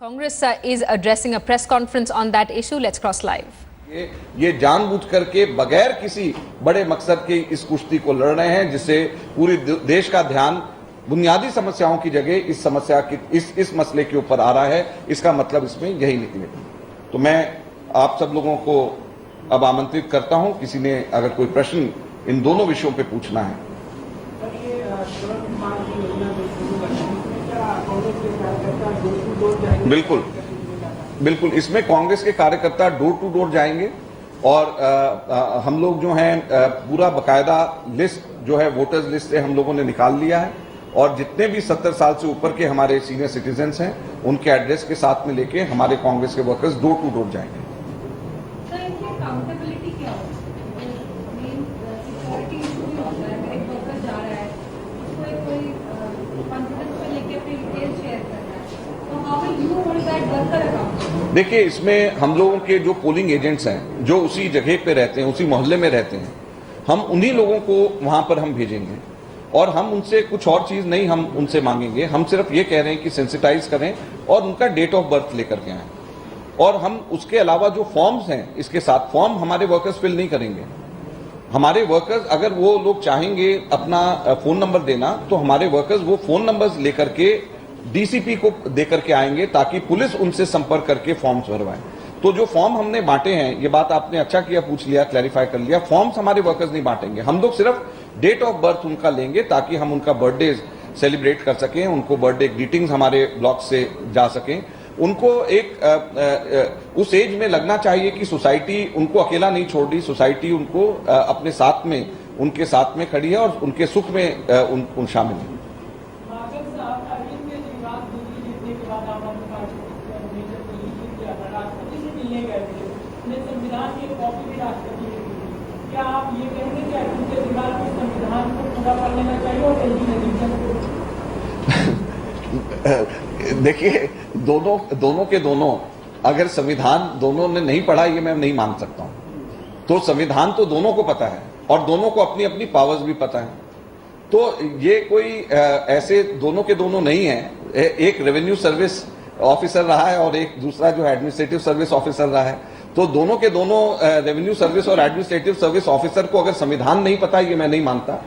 Congress is addressing a press conference on that issue. Let's cross live. ये जानबूझ करके बगैर किसी बड़े मकसद के इस कुश्ती को लड़ रहे हैं, जिससे पूरे देश का ध्यान बुनियादी समस्याओं की जगह इस समस्या की इस मसले के ऊपर आ रहा है। इसका मतलब इसमें यही निकलेगा। तो मैं आप सब लोगों को अब आमंत्रित करता हूं, किसी ने अगर कोई प्रश्न इन दोनों विषयों पे पूछना है। बिल्कुल बिल्कुल, इसमें कांग्रेस के कार्यकर्ता डोर टू डोर जाएंगे और हम लोग जो हैं पूरा बकायदा लिस्ट जो है वोटर्स लिस्ट से हम लोगों ने निकाल लिया है और जितने भी 70 साल से ऊपर के हमारे सीनियर सिटीजन्स हैं उनके एड्रेस के साथ में लेके हमारे कांग्रेस के वर्कर्स डोर टू डोर जाएंगे। देखिए, इसमें हम लोगों के जो पोलिंग एजेंट्स हैं जो उसी जगह पे रहते हैं, उसी मोहल्ले में रहते हैं, हम उन्हीं लोगों को वहां पर हम भेजेंगे और हम उनसे कुछ और चीज नहीं हम उनसे मांगेंगे। हम सिर्फ ये कह रहे हैं कि सेंसिटाइज करें और उनका डेट ऑफ बर्थ लेकर के आए और हम उसके अलावा जो फॉर्म्स हैं इसके साथ फॉर्म हमारे वर्कर्स फिल नहीं करेंगे। हमारे वर्कर्स अगर वो लोग चाहेंगे अपना फोन नंबर देना तो हमारे वर्कर्स वो फोन नंबर्स लेकर के डीसीपी को देकर के आएंगे ताकि पुलिस उनसे संपर्क करके फॉर्म्स भरवाए। तो जो फॉर्म हमने बांटे हैं, ये बात आपने अच्छा किया पूछ लिया, क्लैरिफाई कर लिया, फॉर्म्स हमारे वर्कर्स नहीं बांटेंगे। हम लोग सिर्फ डेट ऑफ बर्थ उनका लेंगे ताकि हम उनका बर्थडे सेलिब्रेट कर सकें, उनको बर्थडे ग्रीटिंग्स हमारे ब्लॉक से जा सकें। उनको एक उस एज में लगना चाहिए कि सोसाइटी उनको अकेला नहीं छोड़ रही, सोसाइटी उनको अपने साथ में उनके साथ में खड़ी है और उनके सुख में उन शामिल है। क्या आप ये कहेंगे कि अरविंद केजरीवाल को संविधान को पूरा कर लेना चाहिए और देखिए, दोनों के दोनों अगर संविधान दोनों ने नहीं पढ़ा, ये मैं नहीं मान सकता हूं। तो संविधान तो दोनों को पता है और दोनों को अपनी अपनी पावर्स भी पता है। तो ये कोई ऐसे दोनों के दोनों नहीं है। एक रेवेन्यू सर्विस ऑफिसर रहा है और एक दूसरा जो एडमिनिस्ट्रेटिव सर्विस ऑफिसर रहा है। तो दोनों के दोनों रेवेन्यू सर्विस और एडमिनिस्ट्रेटिव सर्विस ऑफिसर को अगर संविधान नहीं पता, ये मैं नहीं मानता।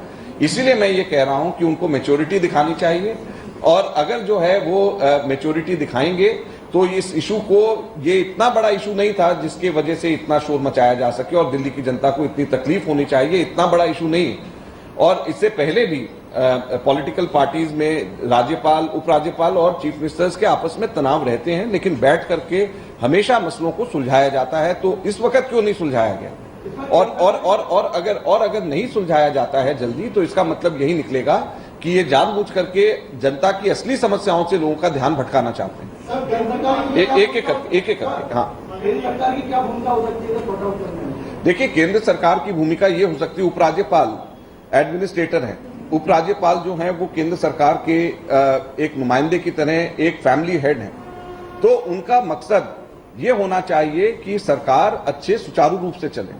इसीलिए मैं ये कह रहा हूं कि उनको मैच्योरिटी दिखानी चाहिए और अगर जो है वो मैच्योरिटी दिखाएंगे तो इस इशू को, ये इतना बड़ा इशू नहीं था जिसकी वजह से इतना शोर मचाया जा सके और दिल्ली की जनता को इतनी तकलीफ होनी चाहिए। इतना बड़ा इशू नहीं। और इससे पहले भी पॉलिटिकल पार्टीज में राज्यपाल, उपराज्यपाल और चीफ मिनिस्टर्स के आपस में तनाव रहते हैं, लेकिन बैठ करके हमेशा मसलों को सुलझाया जाता है। तो इस वक्त क्यों नहीं सुलझाया गया? और अगर नहीं सुलझाया जाता है जल्दी, तो इसका मतलब यही निकलेगा कि ये जानबूझ करके जनता की असली समस्याओं से लोगों का ध्यान भटकाना चाहते हैं। एक एक करके। हाँ, देखिए, केंद्र सरकार की भूमिका ये हो सकती है, उपराज्यपाल एडमिनिस्ट्रेटर है, उपराज्यपाल जो हैं वो केंद्र सरकार के एक नुमाइंदे की तरह एक फैमिली हेड है। तो उनका मकसद ये होना चाहिए कि सरकार अच्छे सुचारू रूप से चले।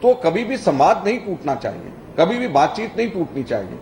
तो कभी भी संवाद नहीं टूटना चाहिए, कभी भी बातचीत नहीं टूटनी चाहिए।